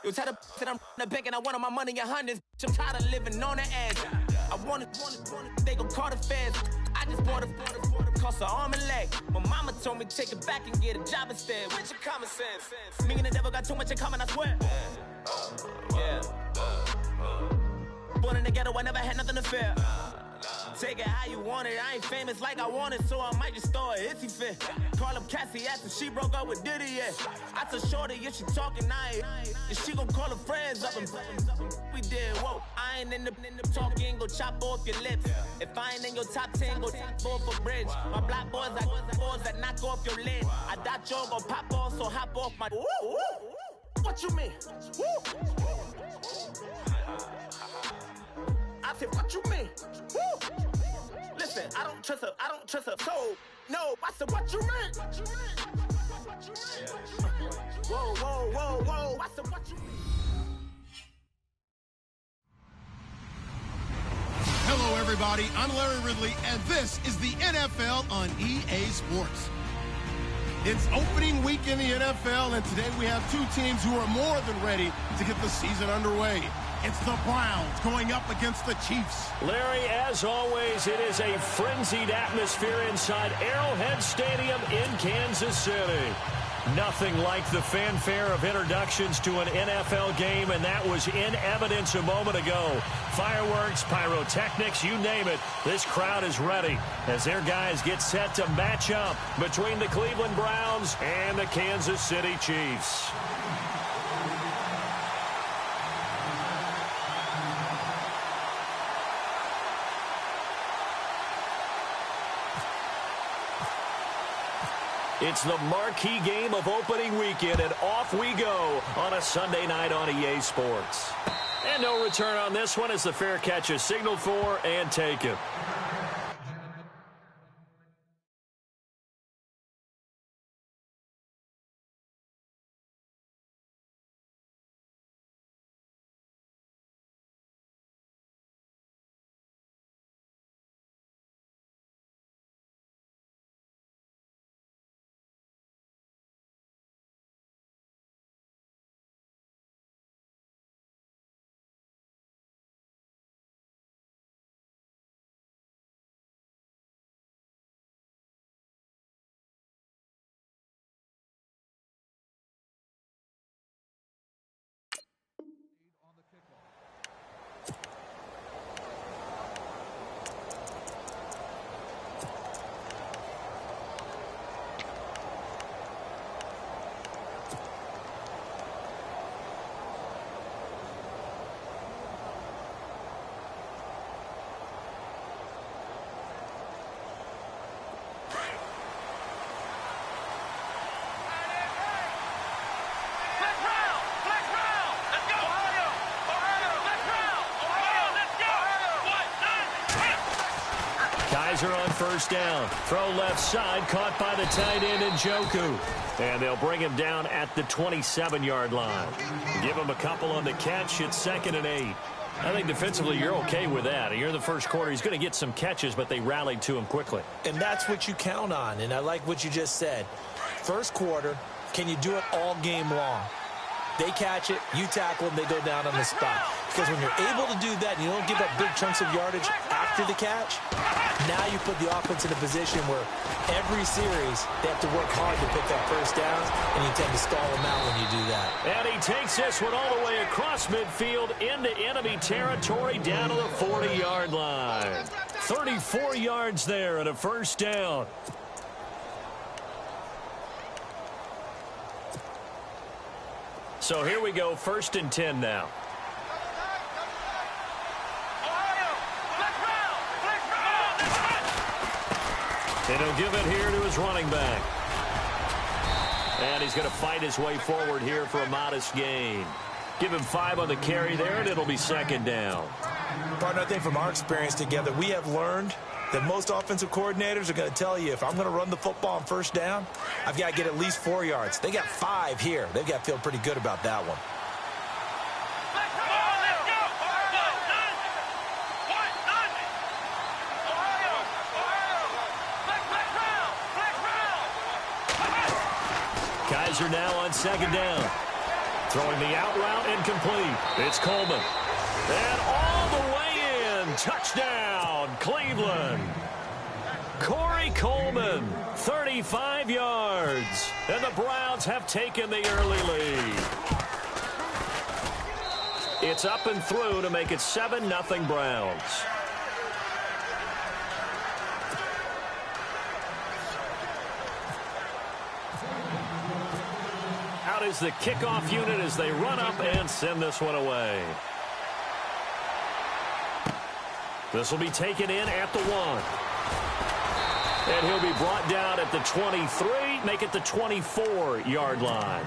You tell the that I'm the bank and I want all my money in hundreds. I'm tired of living on the edge. I want it, they gon' call the feds. I just bought a cost an arm and leg. My mama told me take it back and get a job instead. With your common sense. Me and the devil got too much in common, I swear. Yeah. Born in the ghetto, I never had nothing to fear. Take it how you want it. I ain't famous like I want it, so I might just throw it if he fit. Call up Cassie after she broke up with Diddy, yeah. I told Shorty if she talking, if she gon' call her friends up and we did, whoa. I ain't in the talking, go chop off your lips. If I ain't in your top 10, go top 4 for bridge. My black boys like boys that knock off your lid. I thought you gon' pop off, so hop off my. What you mean? I said, what you mean? Listen, I don't trust her, so no. I said, what you mean? Whoa. I said, what you mean? Hello, everybody. I'm Larry Ridley, and this is the NFL on EA Sports. It's opening week in the NFL, and today we have two teams who are more than ready to get the season underway. It's the Browns going up against the Chiefs. Larry, as always, it is a frenzied atmosphere inside Arrowhead Stadium in Kansas City. Nothing like the fanfare of introductions to an NFL game, and that was in evidence a moment ago. Fireworks, pyrotechnics, you name it. This crowd is ready as their guys get set to match up between the Cleveland Browns and the Kansas City Chiefs. It's the marquee game of opening weekend, and off we go on a Sunday night on EA Sports. And no return on this one as the fair catch is signaled for and taken. Kaiser on first down. Throw left side, caught by the tight end Njoku. And they'll bring him down at the 27-yard line. Give him a couple on the catch. It's 2nd and 8. I think defensively you're okay with that. Here in the first quarter, he's going to get some catches, but they rallied to him quickly. And that's what you count on, and I like what you just said. First quarter, can you do it all game long? They catch it, you tackle them, they go down on the spot. Because when you're able to do that and you don't give up big chunks of yardage after the catch, now you put the offense in a position where every series they have to work hard to pick up first downs, and you tend to stall them out when you do that. And he takes this one all the way across midfield into enemy territory down to the 40-yard line. 34 yards there and a first down. So here we go, 1st and 10 now. And he'll give it here to his running back. And he's going to fight his way forward here for a modest gain. Give him 5 on the carry there, and it'll be 2nd down. Partner, I think from our experience together, we have learned that most offensive coordinators are going to tell you, if I'm going to run the football on first down, I've got to get at least 4 yards. They got 5 here. They've got to feel pretty good about that one. Kaiser now on 2nd down. Throwing the out route incomplete. It's Coleman. And all the way in. Touchdown, Cleveland. Corey Coleman, 35 yards. And the Browns have taken the early lead. It's up and through to make it 7-0 Browns. Out is the kickoff unit as they run up and send this one away. This will be taken in at the 1. And he'll be brought down at the 23, make it the 24-yard line.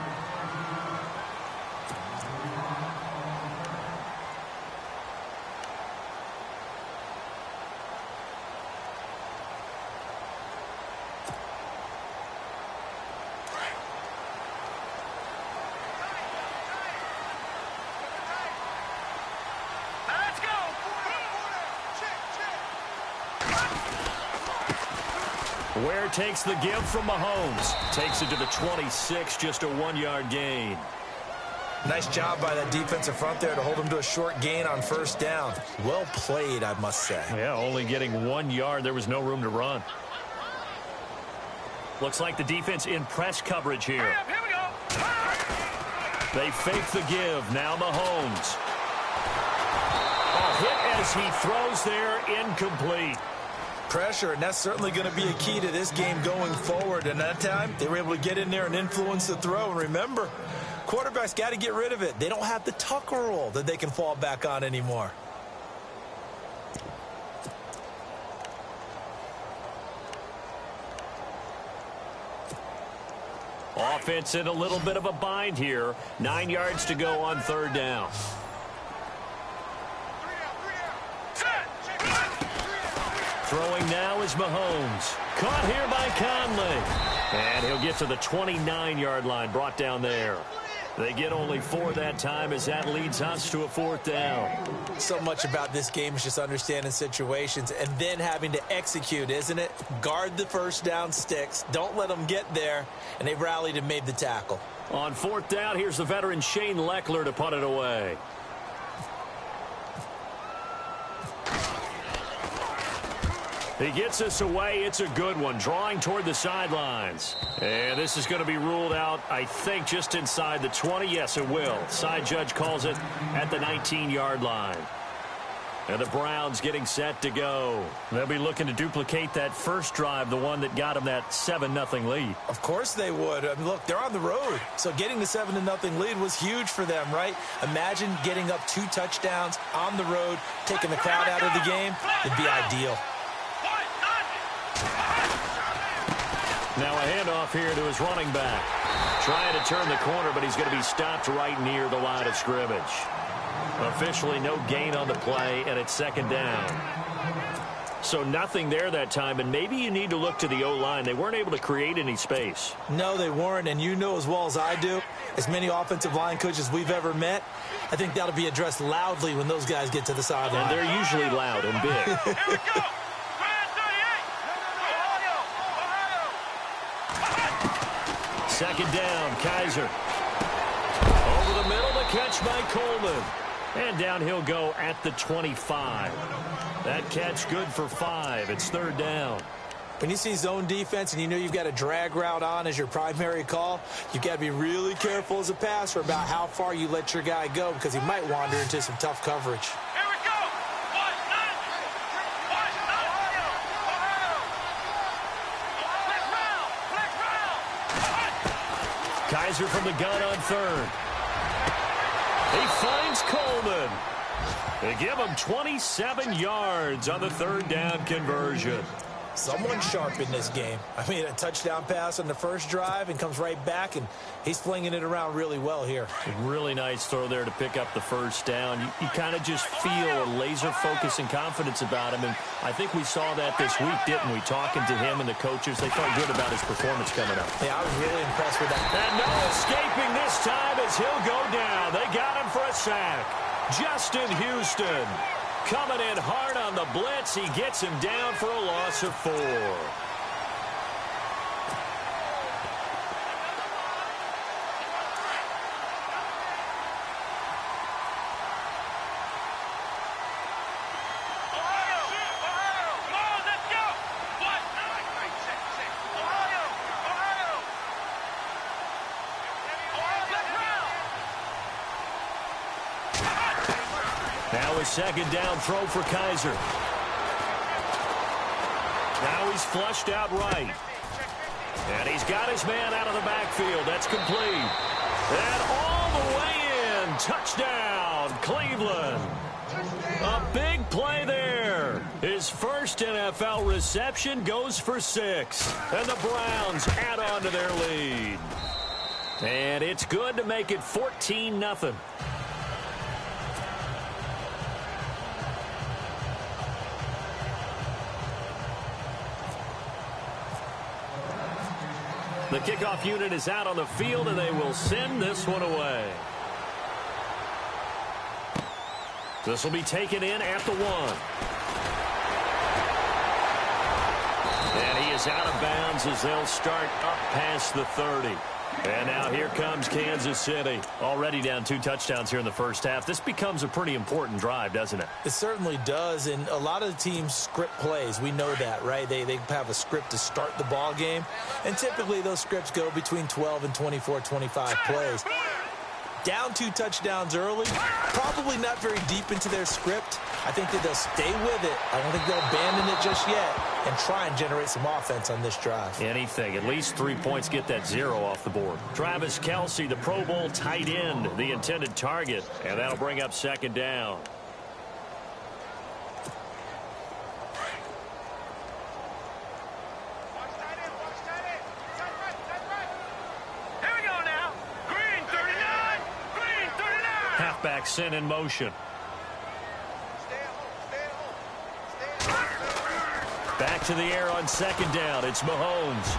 Ware takes the give from Mahomes. Takes it to the 26, just a 1-yard gain. Nice job by that defensive front there to hold him to a short gain on first down. Well played, I must say. Yeah, only getting 1 yard. There was no room to run. Looks like the defense in press coverage here. Hurry up, here we go. They fake the give. Now Mahomes. A hit as he throws there, incomplete. Pressure, and that's certainly going to be a key to this game going forward. And that time, they were able to get in there and influence the throw. And remember, quarterbacks got to get rid of it. They don't have the tucker roll that they can fall back on anymore. Offense in a little bit of a bind here. 9 yards to go on third down. Throwing now is Mahomes. Caught here by Conley. And he'll get to the 29-yard line, brought down there. They get only 4 that time as that leads us to a 4th down. So much about this game is just understanding situations and then having to execute, isn't it? Guard the first down sticks. Don't let them get there. And they rallied and made the tackle. On 4th down, here's the veteran Shane Leckler to punt it away. He gets us away. It's a good one. Drawing toward the sidelines. And this is going to be ruled out, I think, just inside the 20. Yes, it will. Side judge calls it at the 19-yard line. And the Browns getting set to go. They'll be looking to duplicate that first drive, the one that got them that 7-0 lead. Of course they would. I mean, look, they're on the road. So getting the 7-0 lead was huge for them, right? Imagine getting up 2 touchdowns on the road, taking the crowd out of the game. It'd be ideal. Now a handoff here to his running back. Trying to turn the corner, but he's going to be stopped right near the line of scrimmage. Officially no gain on the play, and it's 2nd down. So nothing there that time, and maybe you need to look to the O-line. They weren't able to create any space. No, they weren't, and you know as well as I do, as many offensive line coaches we've ever met, I think that'll be addressed loudly when those guys get to the sideline. And they're usually loud and big. Here we go. 2nd down, Kaiser. Over the middle, the catch by Coleman. And down he'll go at the 25. That catch good for 5. It's 3rd down. When you see zone defense and you know you've got a drag route on as your primary call, you've got to be really careful as a passer about how far you let your guy go because he might wander into some tough coverage. Here we go. Kaiser from the gun on 3rd. He finds Coleman. They give him 27 yards on the 3rd down conversion. Someone sharp in this game. I mean, a touchdown pass on the first drive and comes right back, and he's flinging it around really well here. Really nice throw there to pick up the first down. You kind of just feel a laser focus and confidence about him, and I think we saw that this week, didn't we? Talking to him and the coaches, they felt good about his performance coming up. Yeah, I was really impressed with that. And no escaping this time as he'll go down. They got him for a sack. Justin Houston coming in hard on the blitz. He gets him down for a loss of 4. Now a second down throw for Kaiser. Now he's flushed out right. And he's got his man out of the backfield. That's complete. And all the way in. Touchdown, Cleveland. A big play there. His first NFL reception goes for 6. And the Browns add on to their lead. And it's good to make it 14-0. The kickoff unit is out on the field, and they will send this one away. This will be taken in at the 1. And he is out of bounds as they'll start up past the 30. And now here comes Kansas City. Already down 2 touchdowns here in the first half. This becomes a pretty important drive, doesn't it? It certainly does, and a lot of the teams script plays. We know that, right? They have a script to start the ball game, and typically those scripts go between 12 and 24, 25 plays. Down 2 touchdowns early, probably not very deep into their script. I think that they'll stay with it. I don't think they'll abandon it just yet and try and generate some offense on this drive. Anything. At least 3 points, get that 0 off the board. Travis Kelce, the Pro Bowl tight end, the intended target, and that'll bring up second down. Halfback sent in motion. Back to the air on second down. It's Mahomes.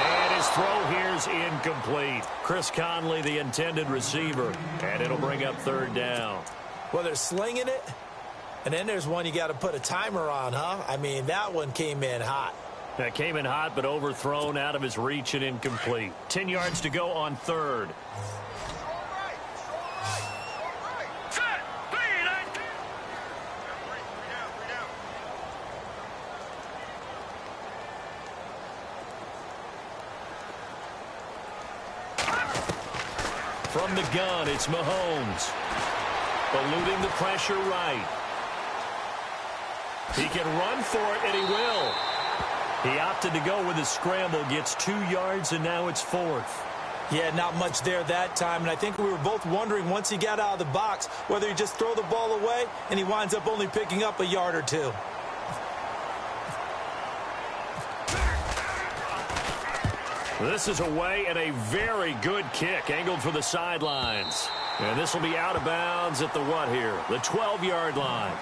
And his throw here's incomplete. Chris Conley, the intended receiver. And it'll bring up third down. Well, they're slinging it. And then there's one you got to put a timer on, huh? I mean, that one came in hot. That came in hot, but overthrown out of his reach and incomplete. 10 yards to go on third. From the gun, it's Mahomes. Eluding the pressure right. He can run for it, and he will. He opted to go with his scramble, gets 2 yards, and now it's 4th. Yeah, not much there that time, and I think we were both wondering once he got out of the box whether he just throw the ball away, and he winds up only picking up a yard or 2. This is away and a very good kick, angled for the sidelines. And this will be out of bounds at the what here? The 12-yard line.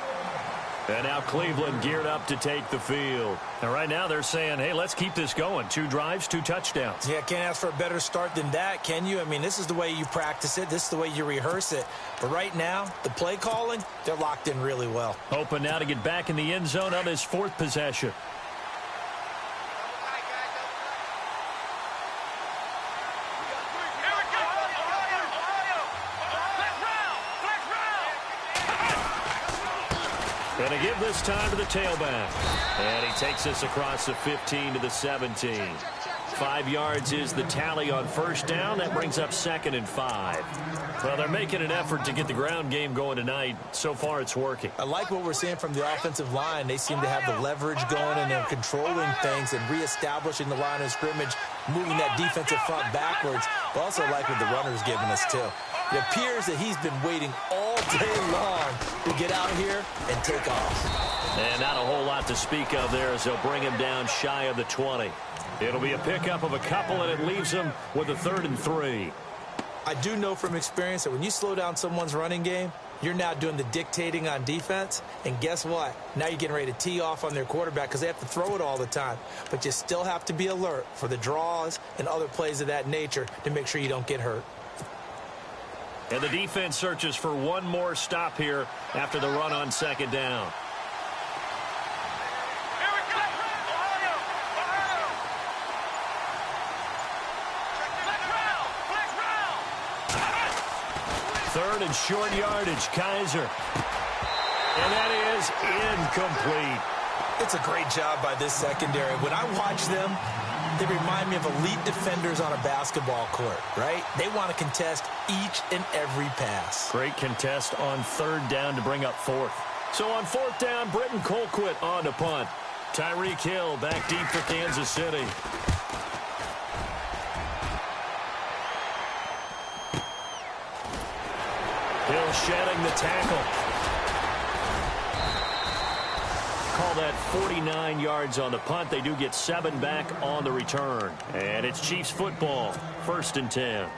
And now Cleveland geared up to take the field. And right now they're saying, hey, let's keep this going. 2 drives, 2 touchdowns. Yeah, can't ask for a better start than that, can you? I mean, this is the way you practice it. This is the way you rehearse it. But right now, the play calling, they're locked in really well. Hoping now to get back in the end zone on his 4th possession. And a give this time to the tailback. And he takes us across the 15 to the 17. 5 yards is the tally on first down. That brings up 2nd and 5. Well, they're making an effort to get the ground game going tonight. So far, it's working. I like what we're seeing from the offensive line. They seem to have the leverage going, and they're controlling things and reestablishing the line of scrimmage, moving that defensive front backwards. But also like what the runner's giving us, too. It appears that he's been waiting all day long to get out here and take off. And not a whole lot to speak of there as they'll bring him down shy of the 20. It'll be a pickup of a couple, and it leaves him with a 3rd and 3. I do know from experience that when you slow down someone's running game, you're now doing the dictating on defense. And guess what? Now you're getting ready to tee off on their quarterback because they have to throw it all the time. But you still have to be alert for the draws and other plays of that nature to make sure you don't get hurt. And the defense searches for one more stop here after the run on second down. Third and short yardage, Kaiser. And that is incomplete. It's a great job by this secondary. When I watch them, They remind me of elite defenders on a basketball court, right? They want to contest each and every pass. Great contest on third down to bring up fourth. So on fourth down, Britton Colquitt on to punt. Tyreek Hill back deep for Kansas City. Hill shedding the tackle. Call that 49 yards on the punt. They do get 7 back on the return. And it's Chiefs football, 1st and 10.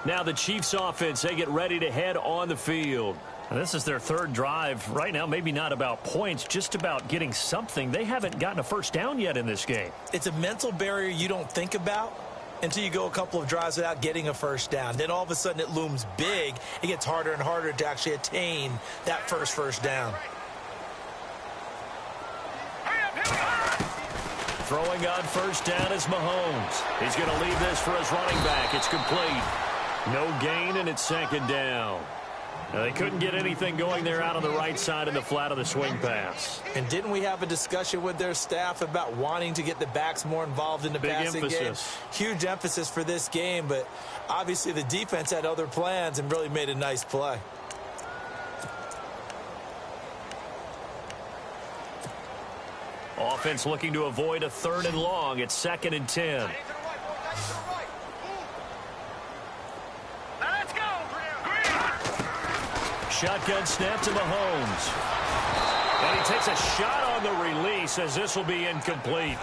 Now the Chiefs offense, they get ready to head on the field. And this is their 3rd drive. Right now, maybe not about points, just about getting something. They haven't gotten a first down yet in this game. It's a mental barrier you don't think about until you go a couple of drives without getting a first down. Then all of a sudden it looms big. It gets harder and harder to actually attain that first down. Throwing on first down is Mahomes. He's going to leave this for his running back. It's complete. No gain, and it's 2nd down. Now, they couldn't get anything going there out on the right side in the flat of the swing pass. And didn't we have a discussion with their staff about wanting to get the backs more involved in the passing game? Huge emphasis for this game, but obviously the defense had other plans and really made a nice play. Offense looking to avoid a 3rd and long. It's 2nd and 10. Let's go. Shotgun snap to Mahomes. And he takes a shot on the release as this will be incomplete.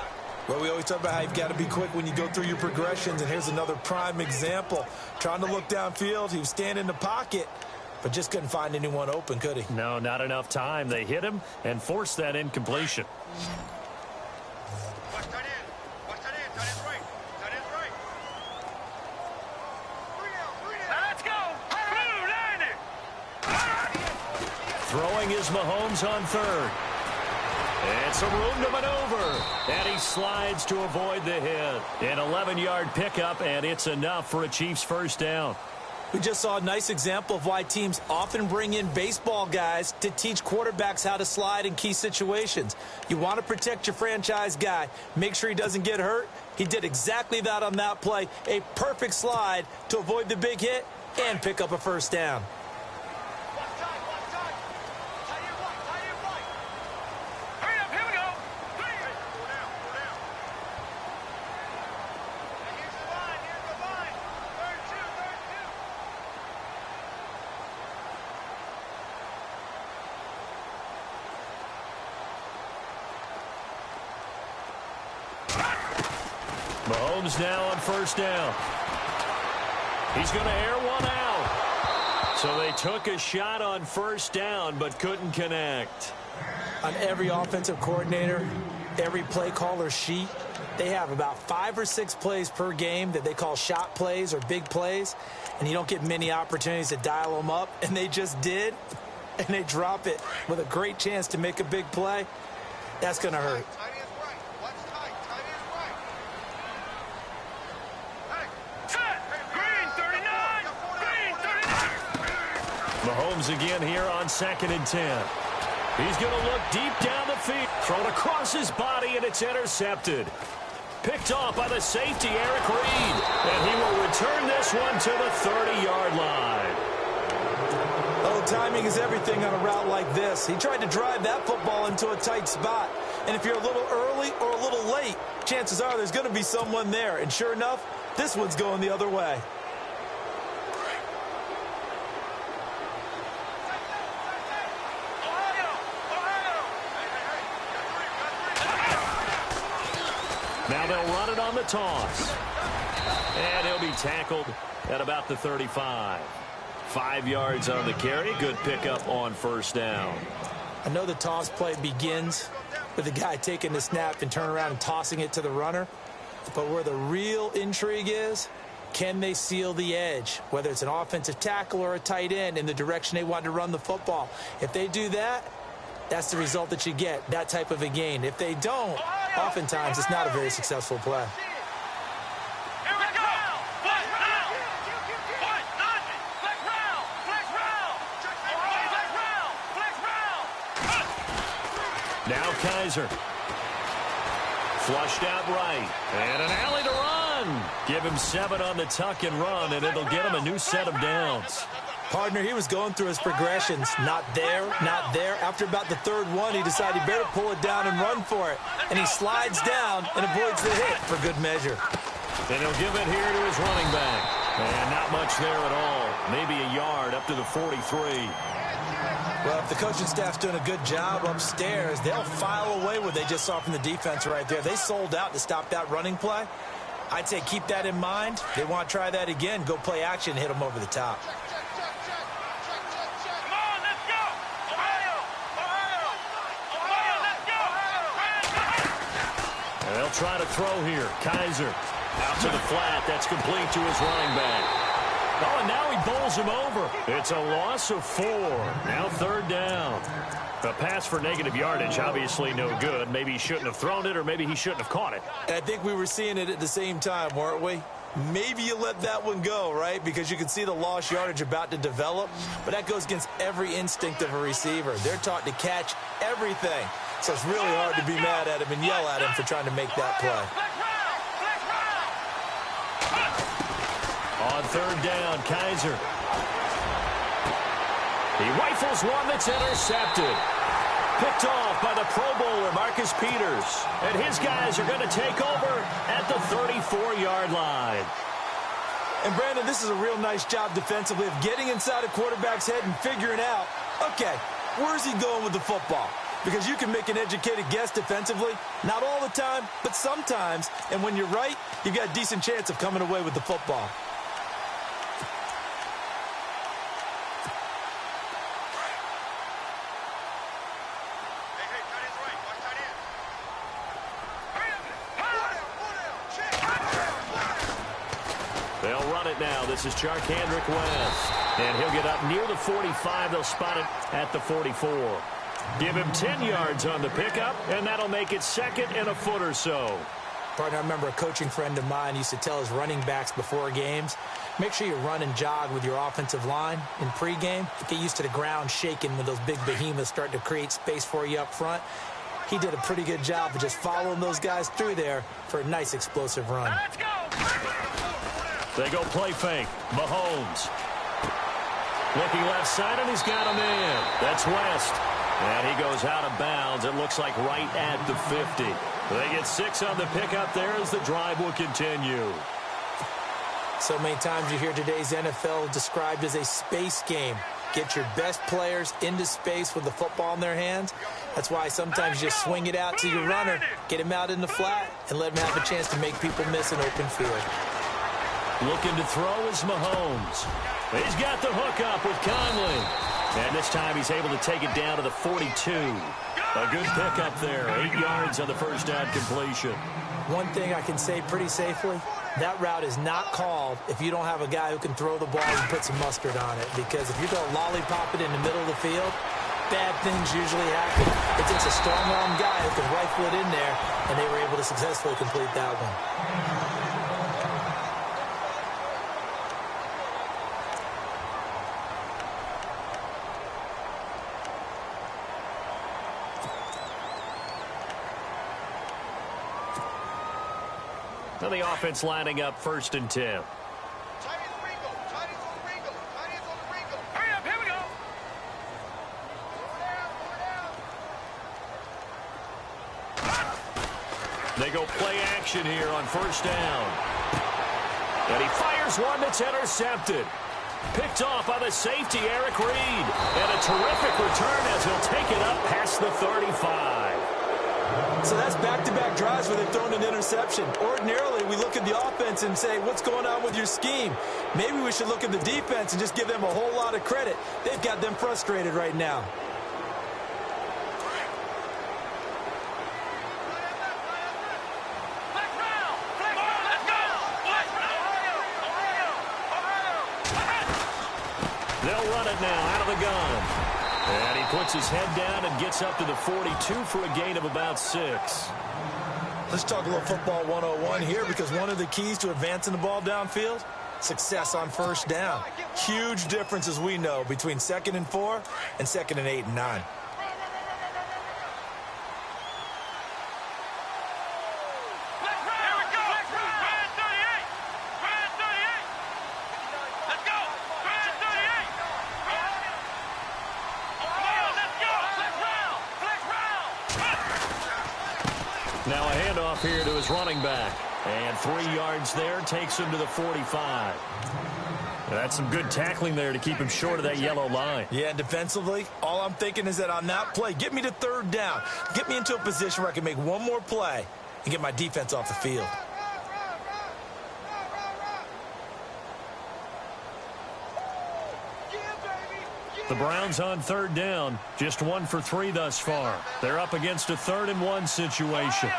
Well, we always talk about how you've got to be quick when you go through your progressions, and here's another prime example. Trying to look downfield, he was standing in the pocket, but just couldn't find anyone open, could he? No, not enough time. They hit him and forced that incompletion. Let's go. Throwing is Mahomes on 3rd. And some room to maneuver. And he slides to avoid the hit. An 11-yard pickup, and it's enough for a Chiefs first down. We just saw a nice example of why teams often bring in baseball guys to teach quarterbacks how to slide in key situations. You want to protect your franchise guy. Make sure he doesn't get hurt. He did exactly that on that play. A perfect slide to avoid the big hit and pick up a first down. Hurry up, here we go. Here's the line. 3rd 2. Mahomes now on first down. He's going to air one out. So they took a shot on first down but couldn't connect. On every offensive coordinator, every play caller sheet, they have about 5 or 6 plays per game that they call shot plays or big plays, and you don't get many opportunities to dial them up, and they just did, and they drop it with a great chance to make a big play. That's going to hurt. Mahomes again here on 2nd and 10. He's going to look deep down the field. Thrown across his body, and it's intercepted. Picked off by the safety, Eric Reed. And he will return this one to the 30-yard line. Oh, timing is everything on a route like this. He tried to drive that football into a tight spot. And if you're a little early or a little late, chances are there's going to be someone there. And sure enough, this one's going the other way. Now they'll run it on the toss. And he'll be tackled at about the 35. 5 yards on the carry. Good pickup on first down. I know the toss play begins with the guy taking the snap and turning around and tossing it to the runner. But where the real intrigue is, can they seal the edge, whether it's an offensive tackle or a tight end, in the direction they want to run the football? If they do that, that's the result that you get, that type of a gain. If they don't, oftentimes it's not a very successfsuccessful play. Now Kaiser. Flushed out right. And an alley to run. Give him 7 on the tuck and run, and it'll get him a new set of downs. Partner, he was going through his progressions. Not there, not there. After about the third one, he decided he better pull it down and run for it. And he slides down and avoids the hit for good measure. And he'll give it here to his running back. And not much there at all. Maybe a yard up to the 43. Well, if the coaching staff's doing a good job upstairs, they'll file away what they just saw from the defense right there. They sold out to stop that running play. I'd say keep that in mind. They want to try that again. Go play action and hit them over the top. They'll try to throw here. Kaiser out to the flat. That's complete to his running back. Oh, and now he bowls him over. It's a loss of 4. Now 3rd down. The pass for negative yardage, obviously no good. Maybe he shouldn't have thrown it, or maybe he shouldn't have caught it. I think we were seeing it at the same time, weren't we? Maybe you let that one go, right? Because you can see the lost yardage about to develop. But that goes against every instinct of a receiver. They're taught to catch everything. So it's really hard to be mad at him and yell at him for trying to make that play. On 3rd down, Kaiser. He rifles one that's intercepted. Picked off by the Pro Bowler, Marcus Peters. And his guys are going to take over at the 34-yard line. And, Brandon, this is a real nice job defensively of getting inside a quarterback's head and figuring out, okay, where's he going with the football? Because you can make an educated guess defensively. Not all the time, but sometimes. And when you're right, you've got a decent chance of coming away with the football. They'll run it now. This is Charkandrick West. And he'll get up near the 45. They'll spot it at the 44. Give him 10 yards on the pickup, and that'll make it 2nd and a foot or so. Partner, I remember a coaching friend of mine used to tell his running backs before games, make sure you run and jog with your offensive line in pregame. Get used to the ground shaking when those big behemoths start to create space for you up front. He did a pretty good job of just following those guys through there for a nice explosive run. Let's go! They go play fake. Mahomes. Looking left side, and he's got him in. That's West. And he goes out of bounds. It looks like right at the 50. They get 6 on the pickup there as the drive will continue. So many times you hear today's NFL described as a space game. Get your best players into space with the football in their hands. That's why sometimes you just swing it out to your runner, get him out in the flat, and let him have a chance to make people miss an open field. Looking to throw is Mahomes. He's got the hook up with Conley. And this time he's able to take it down to the 42. A good pickup there. 8 yards on the first down completion. One thing I can say pretty safely, that route is not called if you don't have a guy who can throw the ball and put some mustard on it. Because if you're going to lollipop it in the middle of the field, bad things usually happen. It takes a strong-arm guy who can rifle it in there, and they were able to successfully complete that one. Now the offense lining up 1st and 10. Hurry up, here we go. They go play action here on 1st down. And he fires one that's intercepted. Picked off by the safety, Eric Reed. And a terrific return as he'll take it up past the 35. So that's back-to-back drives where they've thrown an interception. Ordinarily, we look at the offense and say, what's going on with your scheme? Maybe we should look at the defense and just give them a whole lot of credit. They've got them frustrated right now. They'll run it now out of the gun. And he puts his head down and gets up to the 42 for a gain of about 6. Let's talk a little football 101 here, because one of the keys to advancing the ball downfield, success on 1st down. Huge difference, as we know, between 2nd and 4 and 2nd and 8 and 9. Now a handoff here to his running back. And 3 yards there takes him to the 45. That's some good tackling there to keep him short of that yellow line. Yeah, defensively, all I'm thinking is that on that play, get me to third down. Get me into a position where I can make one more play and get my defense off the field. The Browns on third down, just 1 for 3 thus far. They're up against a 3rd and 1 situation.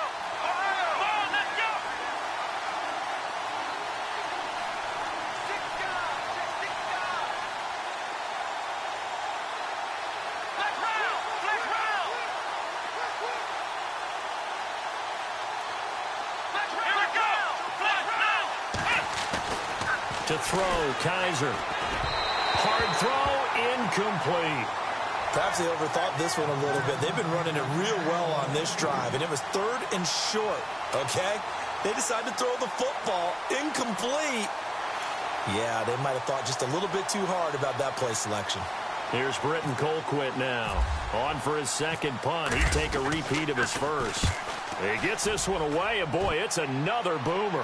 To throw, Kaiser. Hard throw, incomplete. Perhaps they overthought this one a little bit. They've been running it real well on this drive, and it was 3rd and short, okay? They decided to throw the football incomplete. Yeah, they might have thought just a little bit too hard about that play selection. Here's Britton Colquitt now. On for his second punt. He'd take a repeat of his first. He gets this one away, and boy, it's another boomer.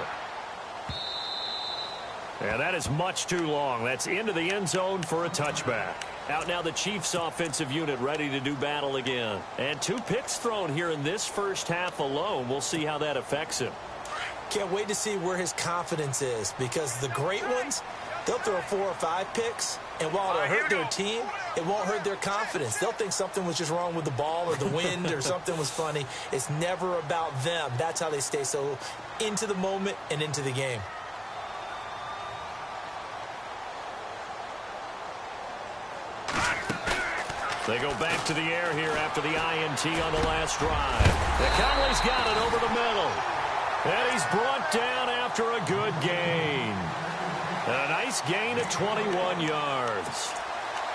Yeah, that is much too long. That's into the end zone for a touchback. Out now the Chiefs offensive unit ready to do battle again. And 2 picks thrown here in this first half alone. We'll see how that affects him. Can't wait to see where his confidence is, because the great ones, they'll throw 4 or 5 picks, and while it'll hurt their team, it won't hurt their confidence. They'll think something was just wrong with the ball or the wind or something was funny. It's never about them. That's how they stay so into the moment and into the game. They go back to the air here after the INT on the last drive. Conley's got it over the middle. And he's brought down after a good gain. And a nice gain of 21 yards.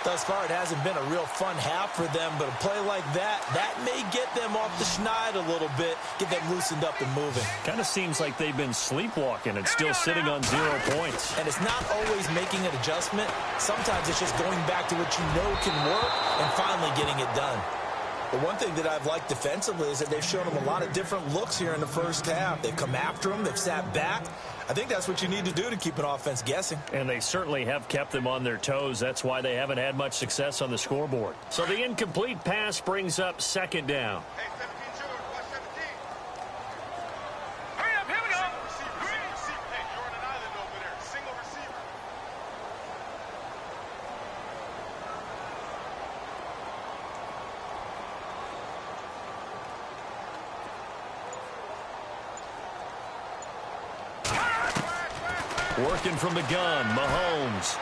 Thus far, it hasn't been a real fun half for them, but a play like that may get them off the schneid a little bit, get them loosened up and moving. Kind of seems like they've been sleepwalking and still sitting on 0 points. And it's not always making an adjustment. Sometimes it's just going back to what you know can work and finally getting it done. But one thing that I've liked defensively is that they've shown them a lot of different looks here in the first half. They've come after them. They've sat back. I think that's what you need to do to keep an offense guessing. And they certainly have kept them on their toes. That's why they haven't had much success on the scoreboard. So the incomplete pass brings up 2nd down. Hey, 17 George, watch 17. Hurry up, here we go. Single receiver. Hey, you're on an island over there. Single receiver. Working from the gun, Mahomes.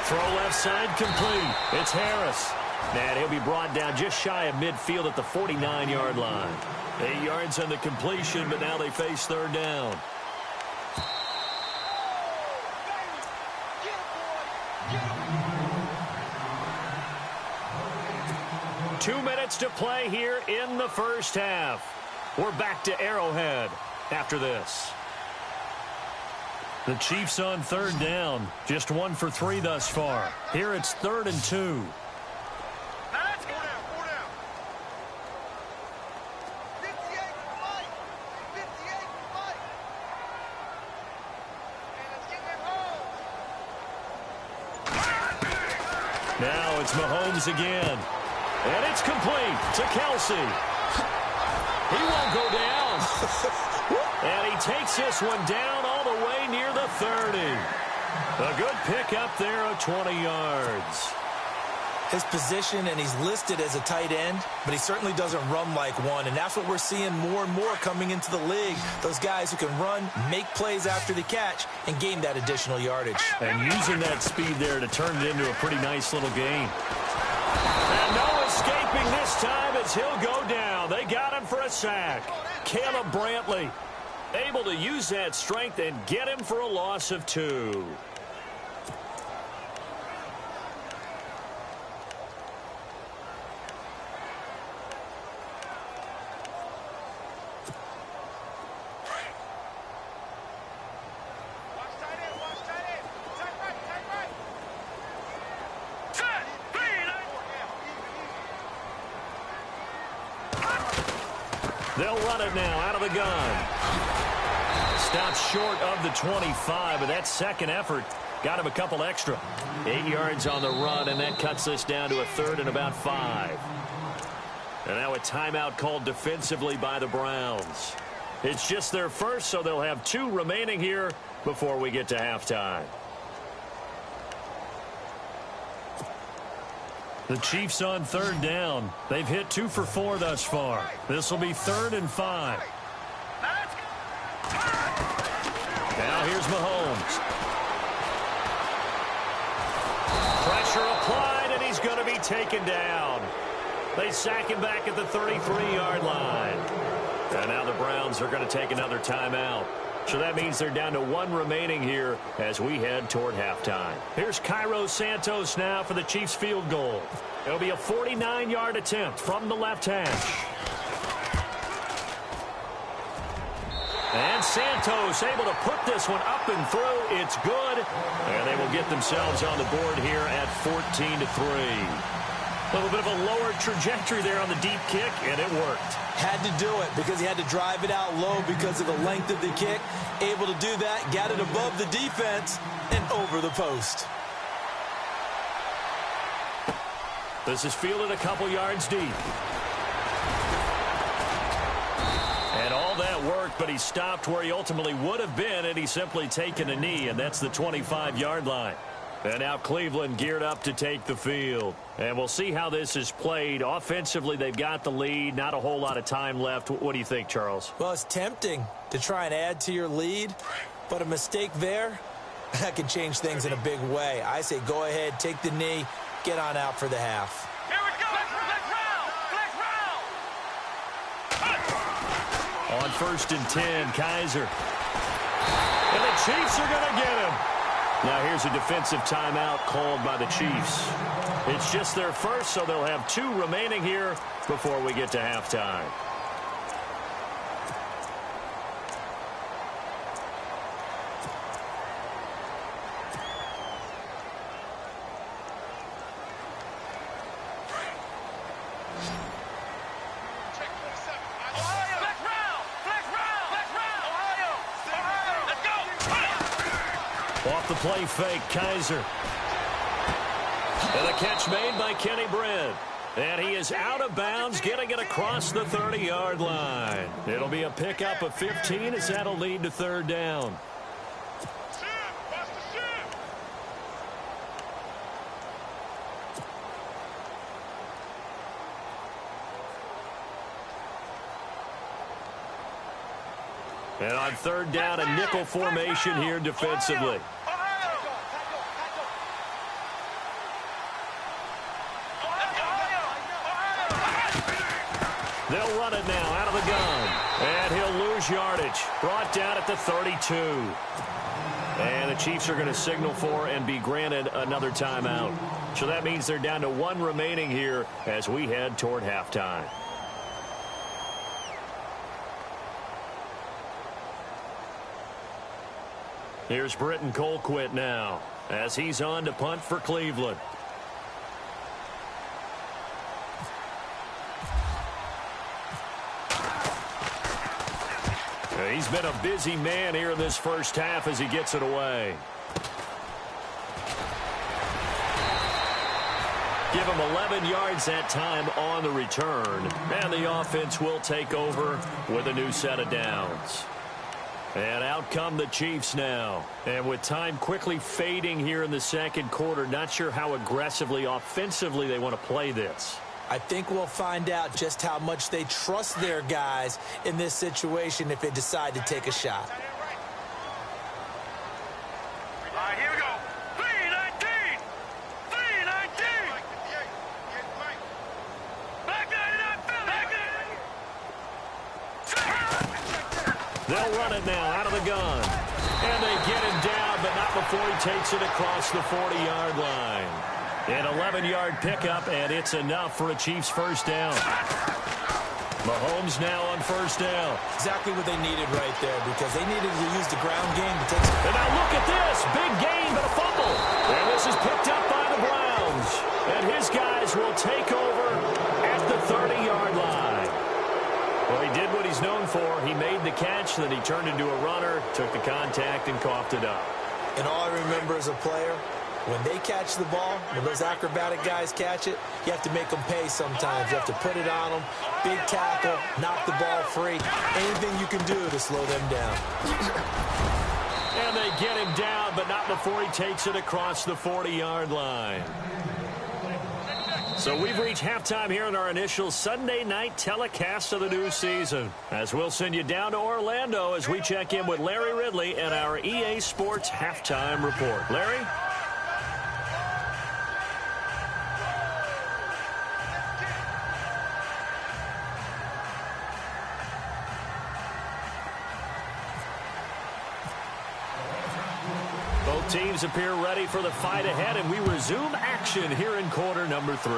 Throw left side, complete. It's Harris. And he'll be brought down just shy of midfield at the 49-yard line. 8 yards on the completion, but now they face 3rd down. Two minutes to play here in the first half. We're back to Arrowhead after this. The Chiefs on 3rd down. Just 1 for 3 thus far. Here it's 3rd and 2. Now let's go down, 4 down. 58 for Mike. 58 for Mike. And let's get him home. Now it's Mahomes again. And it's complete to Kelsey. He won't go down. And he takes this one down all the way near the 30. A good pick up there of 20 yards. His position, and he's listed as a tight end, but he certainly doesn't run like one, and that's what we're seeing more and more coming into the league. Those guys who can run, make plays after the catch, and gain that additional yardage. And using that speed there to turn it into a pretty nice little gain. And no escaping this time as he'll go down. They got him for a sack. Caleb Brantley able to use that strength and get him for a loss of 2. They'll run it now out of the gun. Stops short of the 25, but that second effort got him a couple extra. 8 yards on the run, and that cuts us down to a third and about 5. And now a timeout called defensively by the Browns. It's just their first, so they'll have 2 remaining here before we get to halftime. The Chiefs on third down. They've hit 2 for 4 thus far. This will be 3rd and 5. Now here's Mahomes. Pressure applied, and he's going to be taken down. They sack him back at the 33-yard line. And now the Browns are going to take another timeout. So that means they're down to 1 remaining here as we head toward halftime. Here's Cairo Santos now for the Chiefs field goal. It'll be a 49-yard attempt from the left hash. And Santos able to put this one up and through. It's good. And they will get themselves on the board here at 14-3. A little bit of a lower trajectory there on the deep kick, and it worked. Had to do it because he had to drive it out low because of the length of the kick. Able to do that, got it above the defense, and over the post. This is fielded a couple yards deep. And all that worked, but he stopped where he ultimately would have been, and he's simply taken a knee, and that's the 25-yard line. And now Cleveland geared up to take the field. And we'll see how this is played. Offensively, they've got the lead. Not a whole lot of time left. What do you think, Charles? Well, it's tempting to try and add to your lead, but a mistake there, that can change things in a big way. I say go ahead, take the knee, get on out for the half. Here we go. Flex round. On 1st and 10, Kaiser. And the Chiefs are going to get him. Now here's a defensive timeout called by the Chiefs. It's just their first, so they'll have 2 remaining here before we get to halftime. Off the play fake, Kaiser. And a catch made by Kenny Britt. And he is out of bounds, getting it across the 30-yard line. It'll be a pickup of 15 as that'll lead to 3rd down. And on 3rd down, a nickel formation here defensively. They'll run it now out of the gun. And he'll lose yardage. Brought down at the 32. And the Chiefs are going to signal for and be granted another timeout. So that means they're down to 1 remaining here as we head toward halftime. Here's Britton Colquitt now as he's on to punt for Cleveland. He's been a busy man here in this first half as he gets it away. Give him 11 yards that time on the return. And the offense will take over with a new set of downs. And out come the Chiefs now. And with time quickly fading here in the second quarter, not sure how aggressively, offensively they want to play this. I think we'll find out just how much they trust their guys in this situation if they decide to take a shot. All right, here we go. 319. 319. Back 99. They'll run it now out of the gun. And they get him down, but not before he takes it across the 40-yard line. An 11-yard pickup, and it's enough for a Chiefs first down. Mahomes now on first down. Exactly what they needed right there because they needed to use the ground game to take some. And now look at this. Big gain, but a fumble. And this is picked up by the Browns. And his guys will take over at the 30-yard line. Well, he did what he he's known for. He made the catch, then he turned into a runner, took the contact, and coughed it up. And all I remember as a player, when they catch the ball, when those acrobatic guys catch it, you have to make them pay sometimes. You have to put it on them, big tackle, knock the ball free. Anything you can do to slow them down. And they get him down, but not before he takes it across the 40-yard line. So we've reached halftime here in our initial Sunday night telecast of the new season, as we'll send you down to Orlando as we check in with Larry Ridley and our EA Sports Halftime Report. Larry? Both teams appear ready for the fight ahead, and we resume action here in quarter number 3.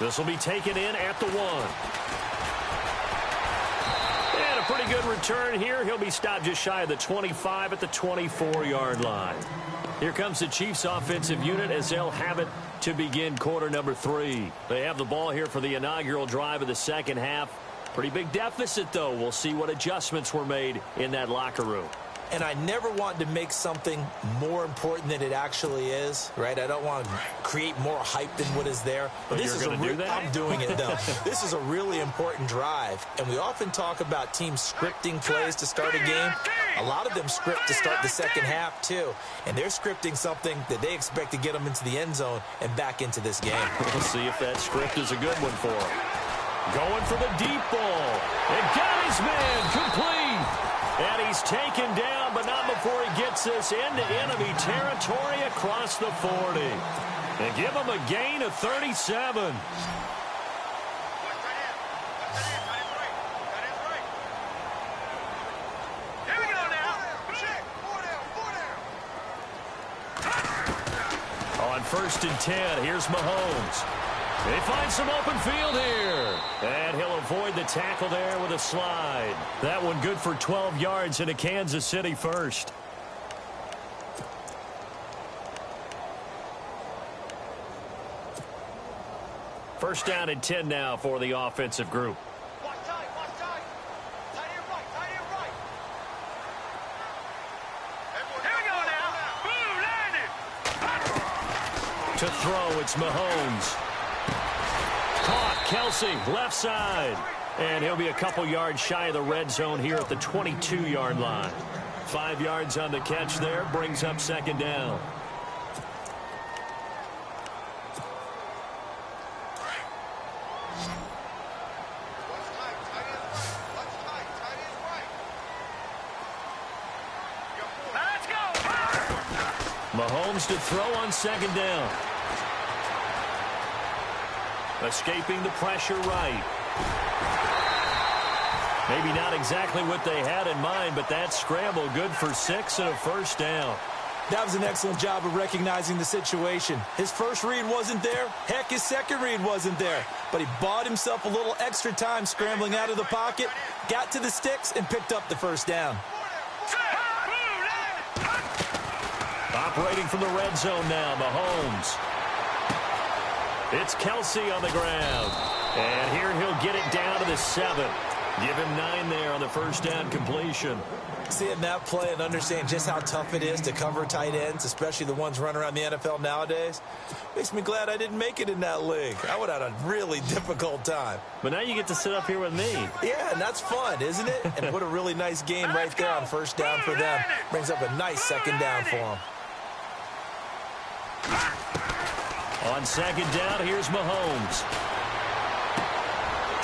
This will be taken in at the 1. And a pretty good return here. He'll be stopped just shy of the 25 at the 24-yard line. Here comes the Chiefs offensive unit as they'll have it to begin quarter number 3. They have the ball here for the inaugural drive of the second half. Pretty big deficit, though. We'll see what adjustments were made in that locker room. And I never want to make something more important than it actually is, right? I don't want to create more hype than what is there. But this is do that? I'm doing it, though. This is a really important drive. And we often talk about teams scripting plays to start a game. A lot of them script to start the second half, too. And they're scripting something that they expect to get them into the end zone and back into this game. We'll see if that script is a good one for them. Going for the deep ball. And got his man complete. And he's taken down, but not before he gets this into enemy territory across the 40. And give him a gain of 37. On 1st and 10, here's Mahomes. They find some open field here. And he'll avoid the tackle there with a slide. That one good for 12 yards into Kansas City first. First down and 10 now for the offensive group. Watch tight, watch tight. Tight end right, tight end right. Here we go now. Boom, landed. To throw, it's Mahomes. Caught, Kelsey, left side. And he'll be a couple yards shy of the red zone here at the 22-yard line. 5 yards on the catch there, brings up second down. Let's go. Mahomes to throw on second down. Escaping the pressure right. Maybe not exactly what they had in mind, but that scramble good for 6 and a first down. That was an excellent job of recognizing the situation. His first read wasn't there. Heck, his second read wasn't there. But he bought himself a little extra time scrambling out of the pocket, got to the sticks, and picked up the first down. Operating from the red zone now, Mahomes. It's Kelsey on the ground. And here he'll get it down to the 7. Give him 9 there on the first down completion. Seeing that play and understanding just how tough it is to cover tight ends, especially the ones running around the NFL nowadays, makes me glad I didn't make it in that league. I would have had a really difficult time. But now you get to sit up here with me. Yeah, and that's fun, isn't it? And what a really nice game right there on first down for them. Brings up a nice second down for them. On second down, here's Mahomes.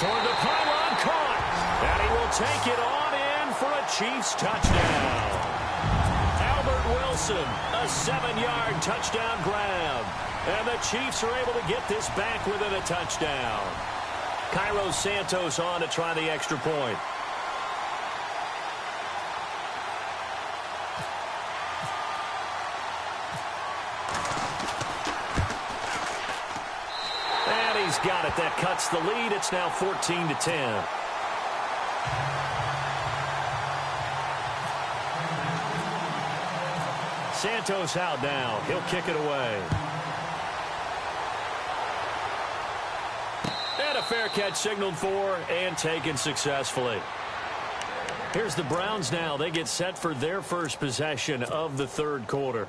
Toward the pylon, caught. And he will take it on in for a Chiefs touchdown. Albert Wilson, a 7-yard touchdown grab. And the Chiefs are able to get this back within a touchdown. Cairo Santos on to try the extra point. He's got it. That cuts the lead. It's now 14-10. Santos out now. He'll kick it away. And a fair catch signaled for and taken successfully. Here's the Browns now. They get set for their first possession of the third quarter.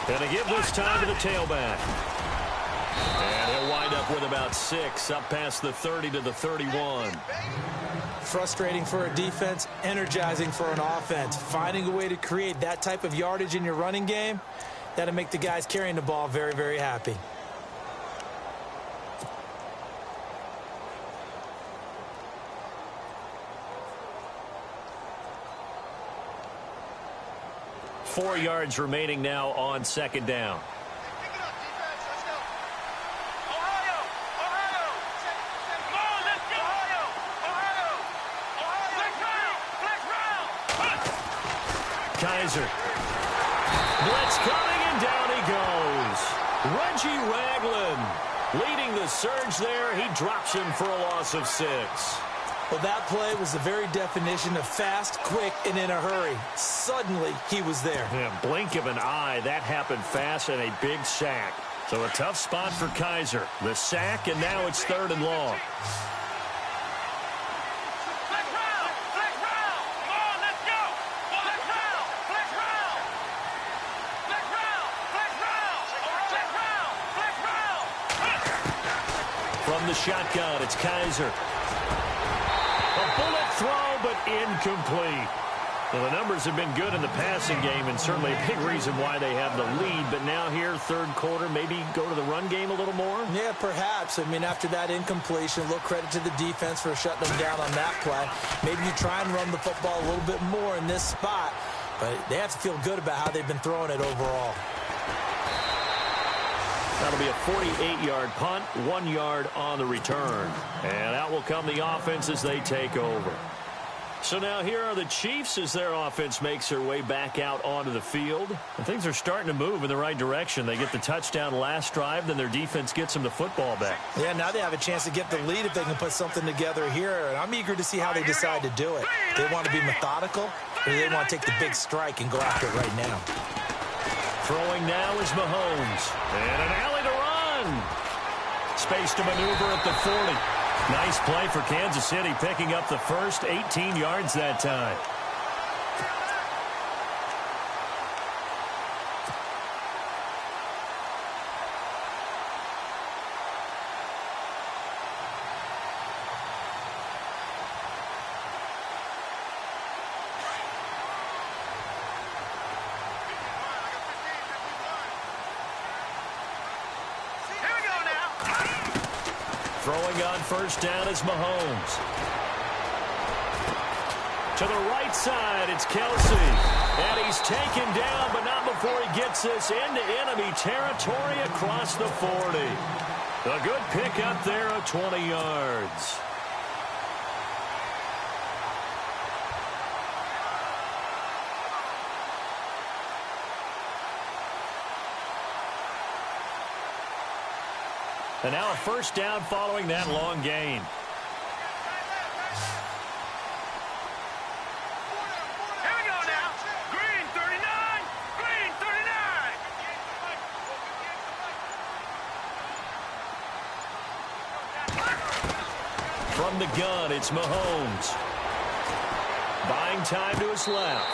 Going to give this time to the tailback. And he'll wind up with about 6, up past the 30 to the 31. Frustrating for a defense, energizing for an offense. Finding a way to create that type of yardage in your running game, that'll make the guys carrying the ball very, very happy. Four yards remaining now on second down. Pick it up, defense. Let's go. Ohio! Ohio! Come on, let's go! Ohio! Ohio! Ohio! Flex round! Flex round! Kaiser. Blitz coming, and down he goes. Reggie Ragland leading the surge there. He drops him for a loss of 6. Well, that play was the very definition of fast, quick, and in a hurry. Suddenly, he was there. Yeah, blink of an eye. That happened fast and a big sack. So a tough spot for Kaiser. The sack, and now it's 3rd and long. Flex round! Flex round! Come on, let's go! Flex round! Flex round! Flex round! Flex round! Flex round! Flex round! From the shotgun, it's Kaiser. A bullet throw, but incomplete. Well, the numbers have been good in the passing game, and certainly a big reason why they have the lead. But now here, third quarter, maybe go to the run game a little more? Yeah, perhaps. I mean, after that incompletion, a little credit to the defense for shutting them down on that play. Maybe you try and run the football a little bit more in this spot, but they have to feel good about how they've been throwing it overall. That'll be a 48-yard punt, 1 yard on the return. And out will come the offense as they take over. So now here are the Chiefs as their offense makes their way back out onto the field. And things are starting to move in the right direction. They get the touchdown last drive, then their defense gets them the football back. Yeah, now they have a chance to get the lead if they can put something together here. And I'm eager to see how they decide to do it. They want to be methodical, or they want to take the big strike and go after it right now. Throwing now is Mahomes. And an alley to run. Space to maneuver at the 40. Nice play for Kansas City, picking up the first 18 yards that time. Throwing on first down is Mahomes. To the right side, it's Kelsey. And he's taken down, but not before he gets this into enemy territory across the 40. A good pickup there of 20 yards. And now a first down following that long gain. Here we go now. Green 39. Green 39. From the gun, it's Mahomes. Buying time to his left.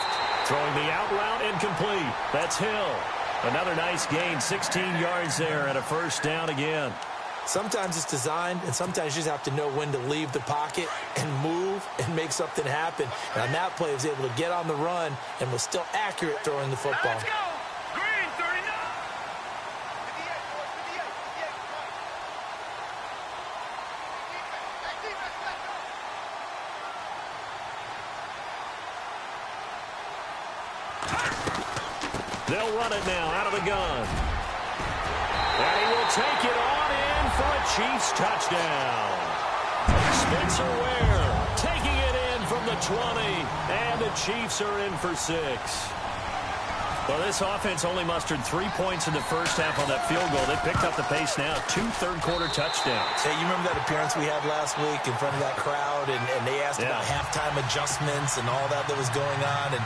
Throwing the out route incomplete. That's Hill. Another nice gain, 16 yards there and a first down again. Sometimes it's designed, and sometimes you just have to know when to leave the pocket and move and make something happen. And on that play, he was able to get on the run and was still accurate throwing the football. Let's go. Green 39. They'll run it now out of the gun. And he will take it on in for a Chiefs touchdown. Spencer Ware taking it in from the 20, and the Chiefs are in for 6. Well, this offense only mustered 3 points in the first half on that field goal. They picked up the pace now. 2 third-quarter touchdowns. Hey, you remember that appearance we had last week in front of that crowd, and they asked about halftime adjustments and all that was going on, and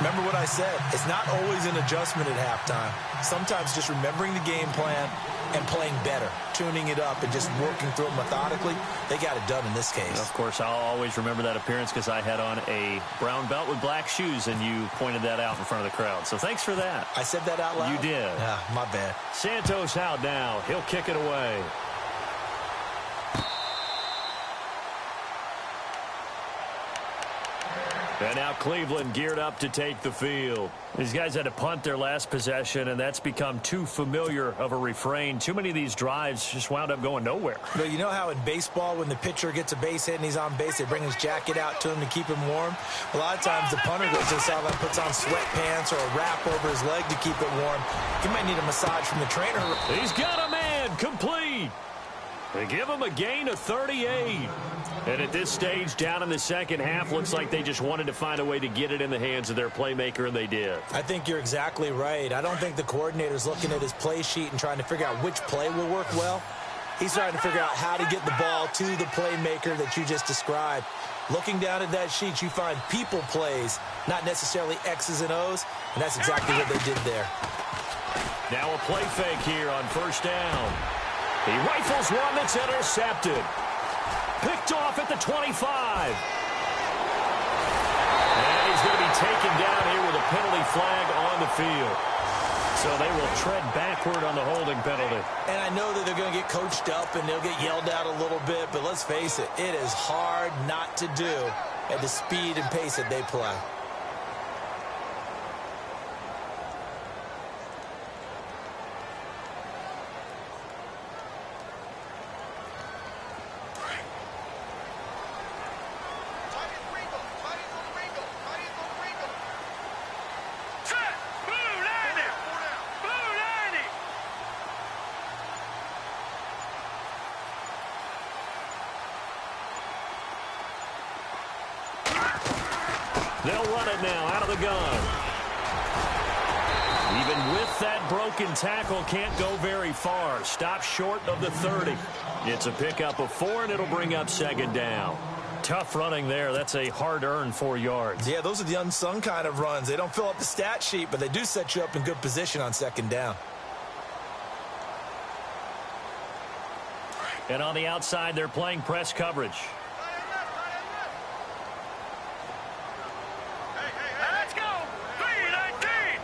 remember what I said. It's not always an adjustment at halftime. Sometimes just remembering the game plan and playing better, tuning it up and just working through it methodically. They got it done in this case. Of course, I'll always remember that appearance because I had on a brown belt with black shoes, and you pointed that out in front of the crowd. So thanks for that. I said that out loud? You did. Yeah, my bad. Santos out now. He'll kick it away. And now Cleveland geared up to take the field. These guys had to punt their last possession, and that's become too familiar of a refrain. Too many of these drives just wound up going nowhere. But you know how in baseball, when the pitcher gets a base hit and he's on base, they bring his jacket out to him to keep him warm? A lot of times the punter goes to the sideline, puts on sweatpants or a wrap over his leg to keep it warm. He might need a massage from the trainer. He's got a man complete. They give him a gain of 38. And at this stage, down in the second half, looks like they just wanted to find a way to get it in the hands of their playmaker, and they did. I think you're exactly right. I don't think the coordinator's looking at his play sheet and trying to figure out which play will work well. He's trying to figure out how to get the ball to the playmaker that you just described. Looking down at that sheet, you find people plays, not necessarily X's and O's, and that's exactly what they did there. Now a play fake here on first down. He rifles one that's intercepted. Picked off at the 25. And he's going to be taken down here with a penalty flag on the field. So they will tread backward on the holding penalty. And I know that they're going to get coached up and they'll get yelled at a little bit, but let's face it, it is hard not to do at the speed and pace that they play. They'll run it now out of the gun. Even with that broken tackle, can't go very far. Stop short of the 30. It's a pickup of 4, and it'll bring up second down. Tough running there. That's a hard-earned 4 yards. Yeah, those are the unsung kind of runs. They don't fill up the stat sheet, but they do set you up in good position on second down. And on the outside, they're playing press coverage. Let's go! 319!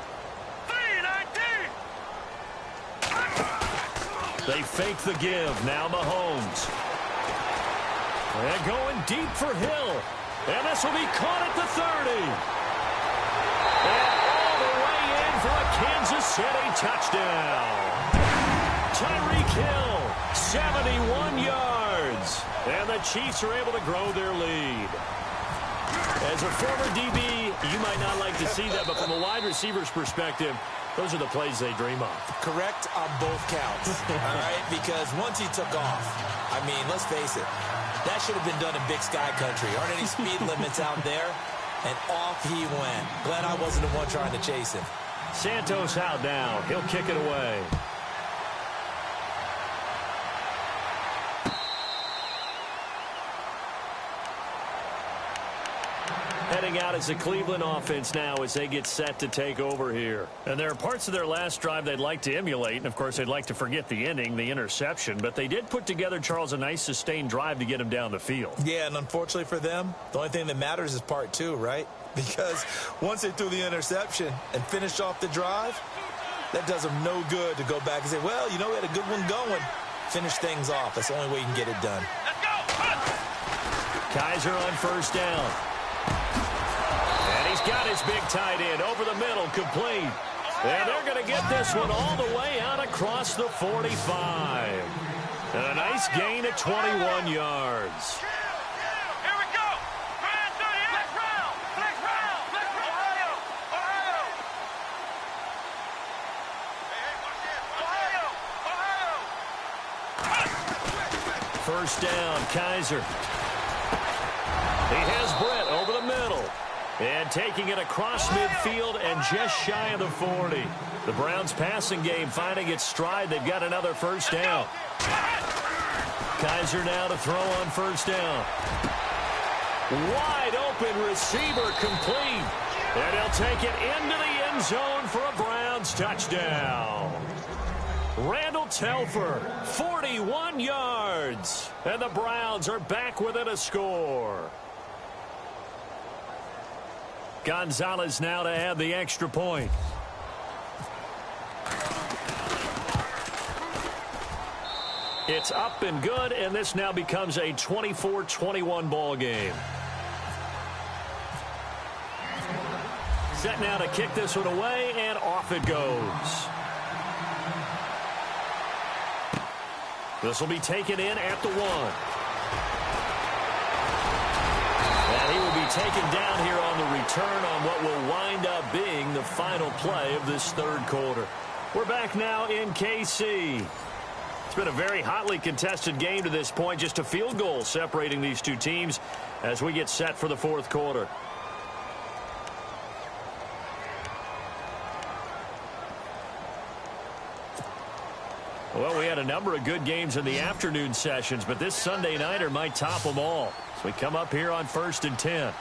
319! They fake the give. Now Mahomes. And going deep for Hill. And this will be caught at the 30. And all the way in for a Kansas City touchdown. Tyreek Hill, 71 yards. And the Chiefs are able to grow their lead. As a former DB, you might not like to see that, but from a wide receiver's perspective, those are the plays they dream of. Correct on both counts, all right? Because once he took off, I mean, let's face it, that should have been done in Big Sky Country. Aren't any speed limits out there? And off he went. Glad I wasn't the one trying to chase him. Santos out now. He'll kick it away. Heading out as the Cleveland offense now as they get set to take over here. And there are parts of their last drive they'd like to emulate. And, of course, they'd like to forget the ending, the interception. But they did put together, Charles, a nice sustained drive to get him down the field. Yeah, and unfortunately for them, the only thing that matters is part 2, right? Because once they threw the interception and finished off the drive, that does them no good to go back and say, well, you know, we had a good one going. Finish things off. That's the only way you can get it done. Let's go! Kaiser on first down. And he's got his big tight end over the middle, complete. And they're going to get this one all the way out across the 45. And a nice gain of 21 yards. Here we go! Grand 30, flex round! Flex round! Flex round! Ohio! Ohio! Hey, watch this! Ohio! Ohio! First down, Kaiser. He has Brett over the middle. And taking it across midfield and just shy of the 40. The Browns passing game finding its stride. They've got another first down. Kaiser now to throw on first down. Wide open receiver complete. And he'll take it into the end zone for a Browns touchdown. Randall Telfer, 41 yards. And the Browns are back within a score. Gonzalez now to add the extra point. It's up and good, and this now becomes a 24-21 ball game. Set now to kick this one away, and off it goes. This will be taken in at the 1. And he will be taken down here on the return on what will wind up being the final play of this third quarter. We're back now in KC. It's been a very hotly contested game to this point. Just a field goal separating these two teams as we get set for the fourth quarter. Well, we had a number of good games in the afternoon sessions, but this Sunday nighter might top them all. So we come up here on 1st and 10.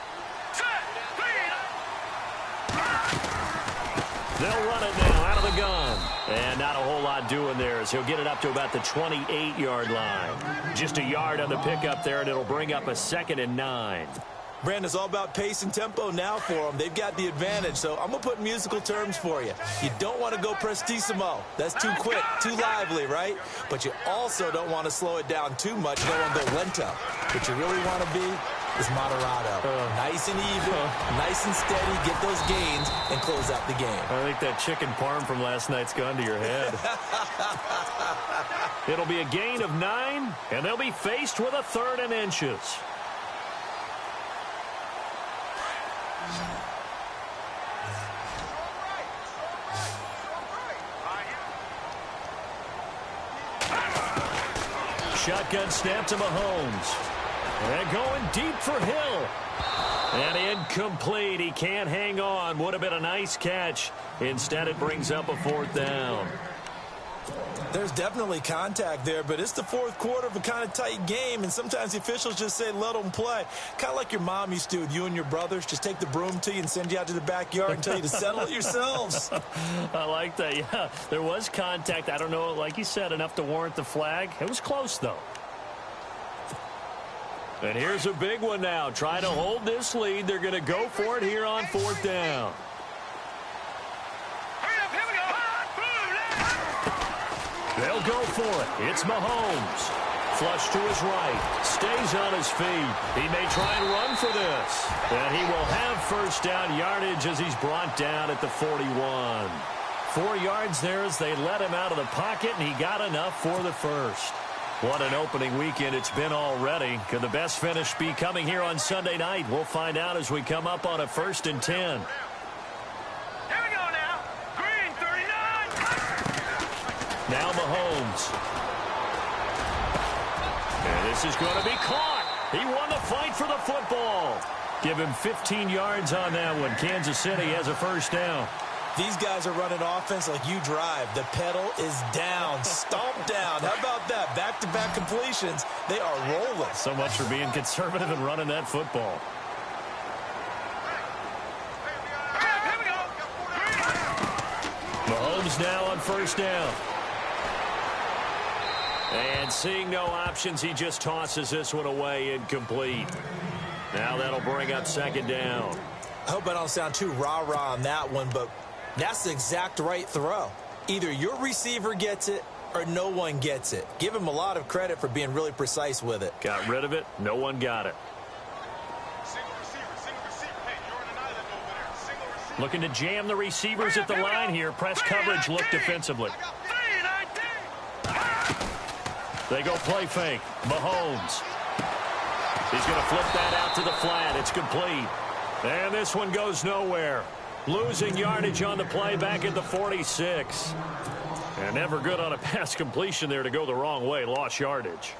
They'll run it now out of the gun. And not a whole lot doing there as he'll get it up to about the 28-yard line. Just a yard on the pickup there, and it'll bring up a 2nd and 9. Brandon, it's all about pace and tempo now for them. They've got the advantage, so I'm going to put musical terms for you. You don't want to go prestissimo. That's too quick, too lively, right? But you also don't want to slow it down too much. You don't want to go lento. What you really want to be is moderato. Nice and even, nice and steady, get those gains, and close out the game. I think that chicken parm from last night's gone to your head. It'll be a gain of 9, and they'll be faced with a 3rd and inches. Shotgun snap to Mahomes. And going deep for Hill. And incomplete. He can't hang on. Would have been a nice catch. Instead, it brings up a 4th down. There's definitely contact there, but it's the fourth quarter of a kind of tight game, and sometimes the officials just say, let them play. Kind of like your mom used to with you and your brothers. Just take the broom to you and send you out to the backyard and tell you to settle it yourselves. I like that, yeah. There was contact. I don't know, like you said, enough to warrant the flag. It was close, though. And here's a big one now. Trying to hold this lead. They're going to go for it here on 4th down. They'll go for it. It's Mahomes. Flush to his right. Stays on his feet. He may try and run for this. And he will have first down yardage as he's brought down at the 41. 4 yards there as they let him out of the pocket, and he got enough for the first. What an opening weekend it's been already. Could the best finish be coming here on Sunday night? We'll find out as we come up on a 1st and 10. Now Mahomes. And this is going to be caught. He won the fight for the football. Give him 15 yards on that one. Kansas City has a first down. These guys are running offense like you drive. The pedal is down, stomped down. How about that? Back-to-back completions. They are rolling. So much for being conservative and running that football. Mahomes now on first down. And seeing no options, he just tosses this one away incomplete. Now that'll bring up 2nd down. I hope I don't sound too rah-rah on that one, but that's the exact right throw. Either your receiver gets it or no one gets it. Give him a lot of credit for being really precise with it. Got rid of it. No one got it. Looking to jam the receivers at the line here. Press coverage, look defensively. They go play fake. Mahomes. He's going to flip that out to the flat. It's complete. And this one goes nowhere. Losing yardage on the play back at the 46. And never good on a pass completion there to go the wrong way. Lost yardage.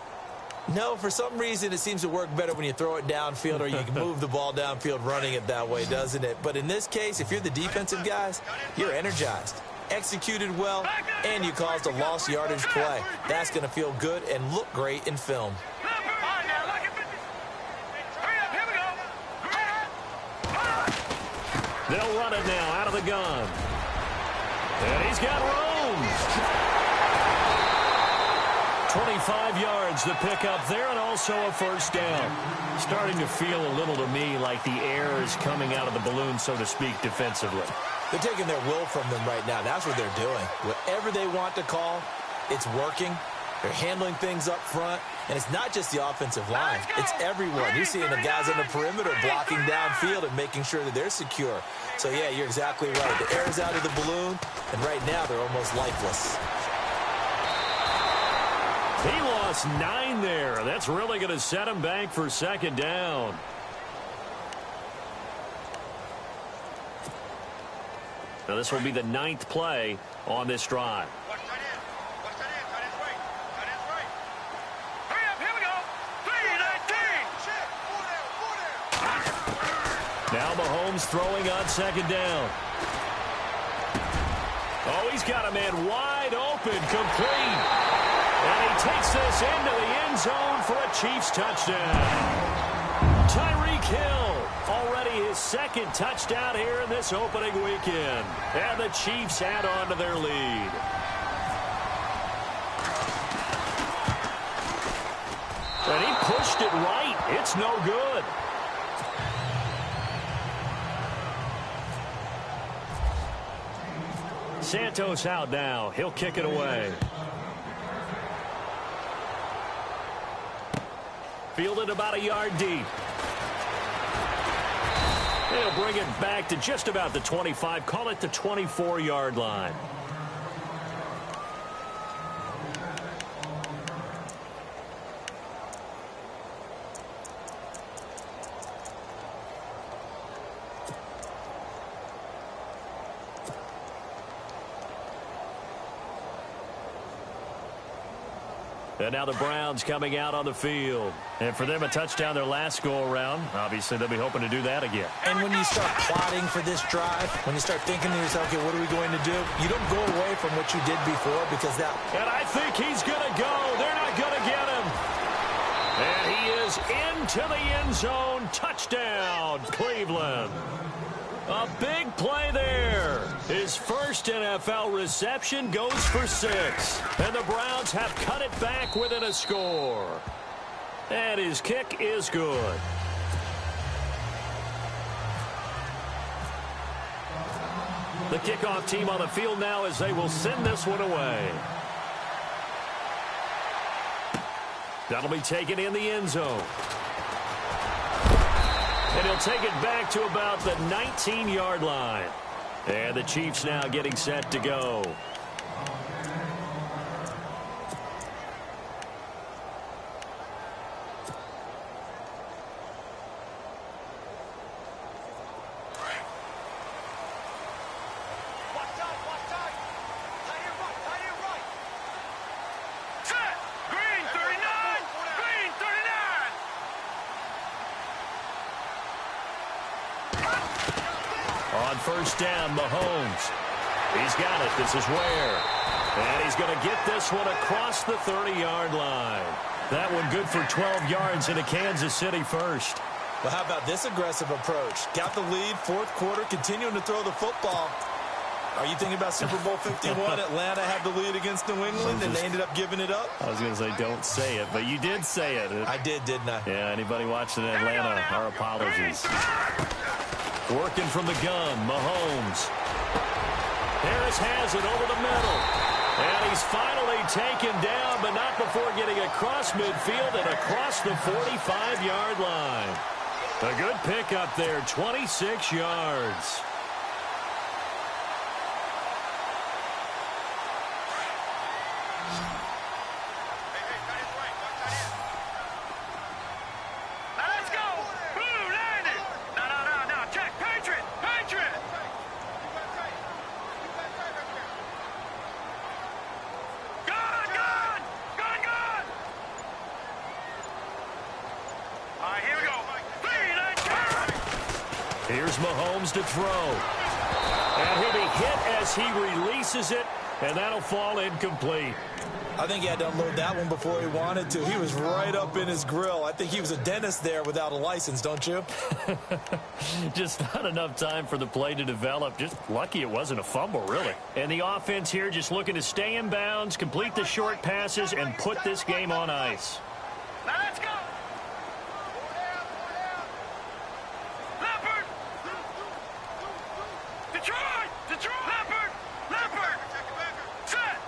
No, for some reason it seems to work better when you throw it downfield or you can move the ball downfield running it that way, doesn't it? But in this case, if you're the defensive guys, you're energized, executed well, and you caused a lost yardage play. That's going to feel good and look great in film. They'll run it now out of the gun. And he's got room. 25 yards the pickup there, and also a first down. Starting to feel a little to me like the air is coming out of the balloon, so to speak, defensively. They're taking their will from them right now. That's what they're doing. Whatever they want to call, it's working. They're handling things up front, and it's not just the offensive line. It's everyone. You're seeing the guys on the perimeter blocking downfield and making sure that they're secure. So, yeah, you're exactly right. The air's out of the balloon, and right now they're almost lifeless. He lost 9 there. That's really going to set him back for second down. Now, this will be the 9th play on this drive. Now Mahomes throwing on second down. Oh, he's got a man wide open, complete. And he takes this into the end zone for a Chiefs touchdown. Tyreek Hill, already his second touchdown here in this opening weekend. And the Chiefs add on to their lead. And he pushed it right. It's no good. Santos out now. He'll kick it away. Fielded about a yard deep. They'll bring it back to just about the 25. Call it the 24-yard line. And now the Browns coming out on the field. And for them, a touchdown their last go-around. Obviously, they'll be hoping to do that again. And when you start plotting for this drive, when you start thinking to yourself, okay, what are we going to do? You don't go away from what you did before because that... And I think he's going to go. They're not going to get him. And he is into the end zone. Touchdown, Cleveland. A big play there. His first NFL reception goes for 6. And the Browns have cut it back within a score. And his kick is good. The kickoff team on the field now as they will send this one away. That'll be taken in the end zone. And he'll take it back to about the 19-yard line. And the Chiefs now getting set to go. On first down, Mahomes. He's got it. This is Ware. And he's going to get this one across the 30-yard line. That one good for 12 yards into Kansas City first. Well, how about this aggressive approach? Got the lead, fourth quarter, continuing to throw the football. Are you thinking about Super Bowl 51? Atlanta had the lead against New England, and they ended up giving it up? I was going to say, don't say it, but you did say it. I did, didn't I? Yeah, anybody watching Atlanta, our apologies. Working from the gun, Mahomes. Harris has it over the middle. And he's finally taken down, but not before getting across midfield and across the 45-yard line. A good pickup there, 26 yards. Here's Mahomes to throw. And he'll be hit as he releases it, and that'll fall incomplete. I think he had to unload that one before he wanted to. He was right up in his grill. I think he was a dentist there without a license, don't you? Just not enough time for the play to develop. Just lucky it wasn't a fumble, really. And the offense here just looking to stay in bounds, complete the short passes, and put this game on ice. Now let's go. Leopard. Detroit. Leopard. Set.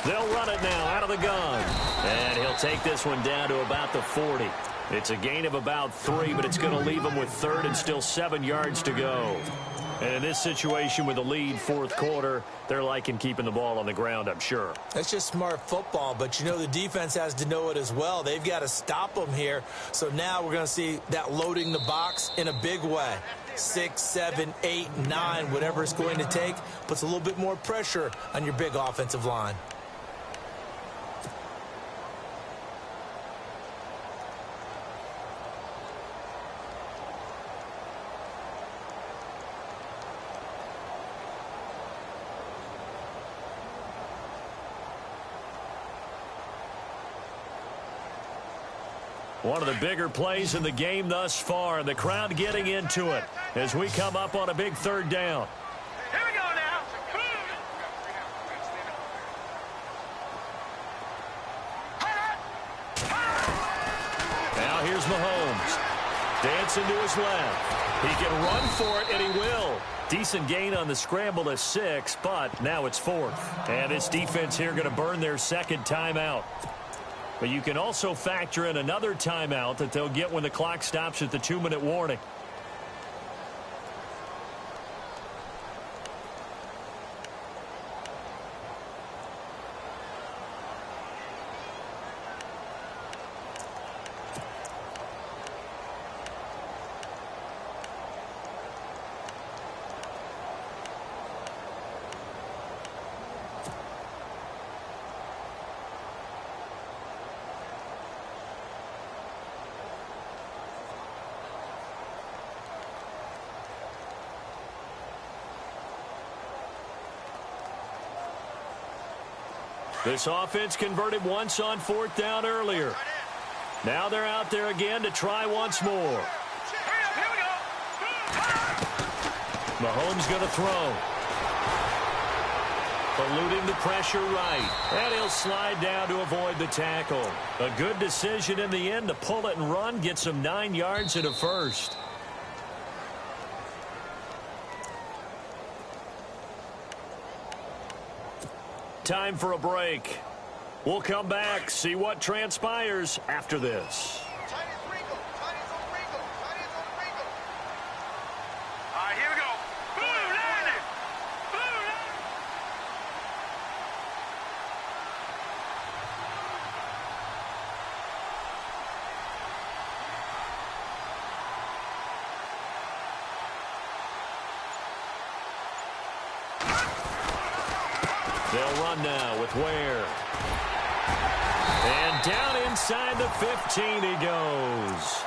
They'll run it now out of the gun. And he'll take this one down to about the 40. It's a gain of about 3, but it's going to leave him with third and still 7 yards to go. And in this situation with the lead, fourth quarter, they're liking keeping the ball on the ground, I'm sure. That's just smart football, but you know the defense has to know it as well. They've got to stop them here. So now we're going to see that loading the box in a big way. 6, 7, 8, 9, whatever it's going to take, puts a little bit more pressure on your big offensive line. One of the bigger plays in the game thus far, and the crowd getting into it as we come up on a big third down. Here we go now. Now here's Mahomes. Dancing to his left. He can run for it, and he will. Decent gain on the scramble to 6, but now it's 4th. And this defense here going to burn their second timeout. But you can also factor in another timeout that they'll get when the clock stops at the 2-minute warning. This offense converted once on 4th down earlier. Now they're out there again to try once more. Here we go. Mahomes going to throw. Eluding the pressure right. And he'll slide down to avoid the tackle. A good decision in the end to pull it and run. Gets him 9 yards and a first. Time for a break. We'll come back, see what transpires after this. All right, here we go. Blue landing. They'll run now with Ware. And down inside the 15 he goes.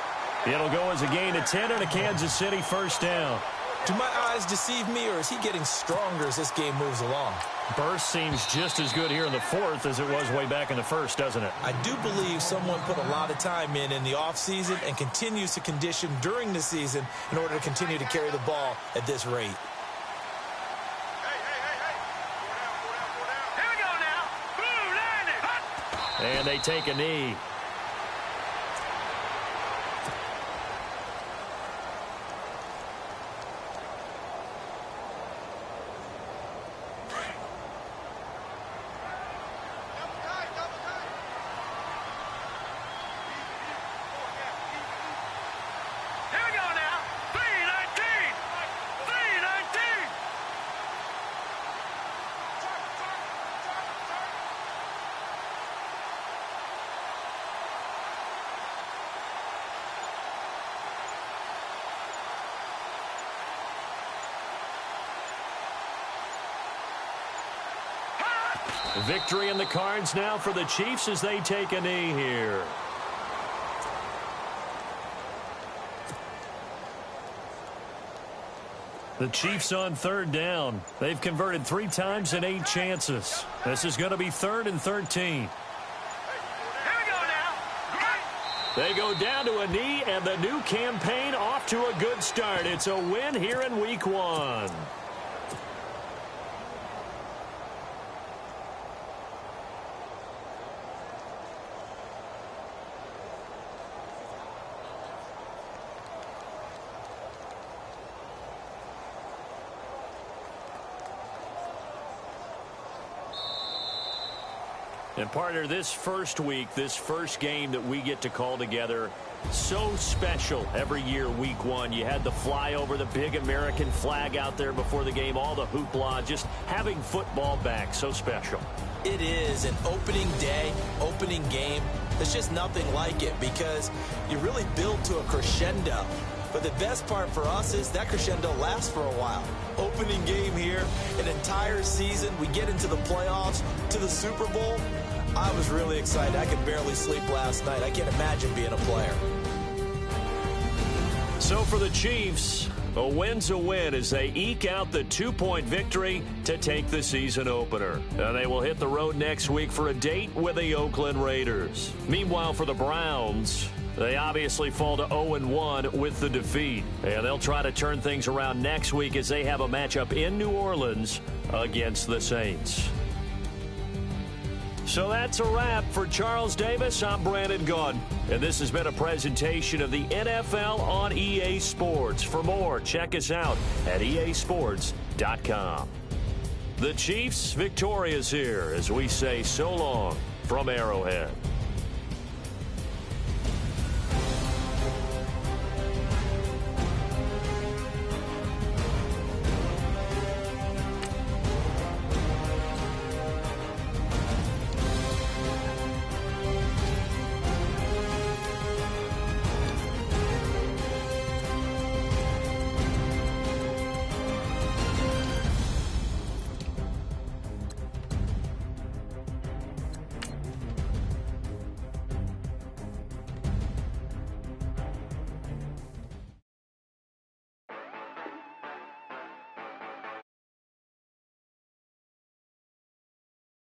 It'll go as a gain of 10 and a Kansas City first down. Do my eyes deceive me, or is he getting stronger as this game moves along? Burst seems just as good here in the 4th as it was way back in the 1st, doesn't it? I do believe someone put a lot of time in the offseason and continues to condition during the season in order to continue to carry the ball at this rate. And they take a knee. Victory in the cards now for the Chiefs as they take a knee here. The Chiefs on third down. They've converted 3 times in 8 chances. This is going to be 3rd and 13. They go down to a knee, and the new campaign off to a good start. It's a win here in Week 1. And partner, this first week, this first game that we get to call together, so special every year, Week 1. You had the flyover, the big American flag out there before the game, all the hoopla, just having football back, so special. It is an opening day, opening game. There's just nothing like it because you really build to a crescendo. But the best part for us is that crescendo lasts for a while. Opening game here, an entire season. We get into the playoffs, to the Super Bowl. I was really excited. I could barely sleep last night. I can't imagine being a player. So for the Chiefs, a win's a win as they eke out the 2-point victory to take the season opener. And they will hit the road next week for a date with the Oakland Raiders. Meanwhile, for the Browns, they obviously fall to 0-1 with the defeat. And they'll try to turn things around next week as they have a matchup in New Orleans against the Saints. So that's a wrap. For Charles Davis, I'm Brandon Gaudin. And this has been a presentation of the NFL on EA Sports. For more, check us out at easports.com. The Chiefs victorious here as we say so long from Arrowhead.